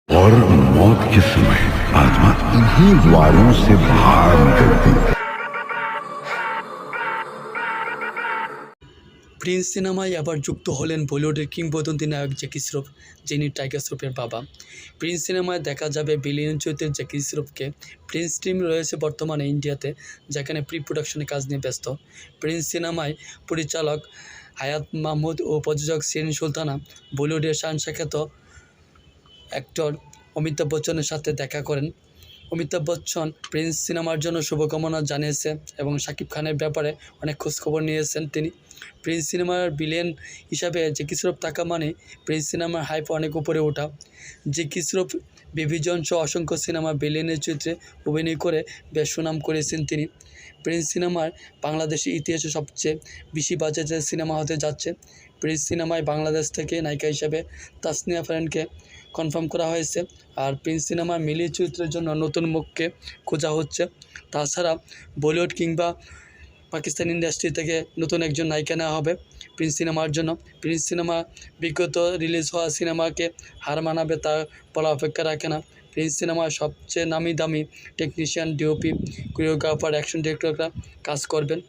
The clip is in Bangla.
और मौत के समय आत्मा इन्हीं द्वारों से बाहर निकलती है। প্রিন্স সিনেমায় আবার যুক্ত হলেন বলিউডের কিংবদন্তি নায়ক জ্যাকি শ্রফ, যিনি টাইগার শ্রফের বাবা। প্রিন্স সিনেমায় দেখা যাবে বিলিয়ন চরিত্রের জ্যাকি শ্রফকে। প্রিন্স টিম রয়েছে বর্তমানে ইন্ডিয়াতে, যেখানে প্রি প্রোডাকশনে কাজ নিয়ে ব্যস্ত। প্রিন্স সিনেমায় পরিচালক হায়াত মাহমুদ ও প্রযোজক শিরিন সুলতানা বলিউডের শানখ্যাত অ্যাক্টর অমিতাভ বচ্চনের সাথে দেখা করেন। অমিতাভ বচ্চন প্রিন্স সিনেমার জন্য শুভকামনা জানিয়েছে এবং শাকিব খানের ব্যাপারে অনেক খোঁজখবর নিয়েছেন তিনি। প্রিন্স সিনেমার ভিলেন হিসাবে জ্যাকি শ্রফ থাকা মানে প্রিন্স সিনেমার হাইপ অনেক উপরে ওঠা। জ্যাকি শ্রফ বিভিজন সহ অসংখ্য সিনেমা ভিলেনের চরিত্রে অভিনয় করে বেশ সুনাম করেছেন তিনি। প্রিন্স সিনেমার বাংলাদেশের ইতিহাসে সবচেয়ে বেশি বাজেটের সিনেমা হতে যাচ্ছে। প্রিন্স সিনেমায় বাংলাদেশ থেকে নায়িকা হিসাবে তাসনিয়া ফারিনকে কনফার্ম করা হয়েছে। আর প্রিন্স সিনেমার মিলি চরিত্রের জন্য নতুন মুখকে খোঁজা হচ্ছে। তাছাড়া বলিউড কিংবা পাকিস্তান ইন্ডাস্ট্রি থেকে নতুন একজন নায়িকা নেওয়া হবে প্রিন্স সিনেমার জন্য। প্রিন্স সিনেমা বিগত রিলিজ হওয়া সিনেমাকে হার মানাবে তা বলা অপেক্ষা রাখে না। প্রিন্স সিনেমায় সবচেয়ে নামি দামি টেকনিশিয়ান, ডিওপি, কোরিওগ্রাফার, অ্যাকশন ডিরেক্টররা কাজ করবেন।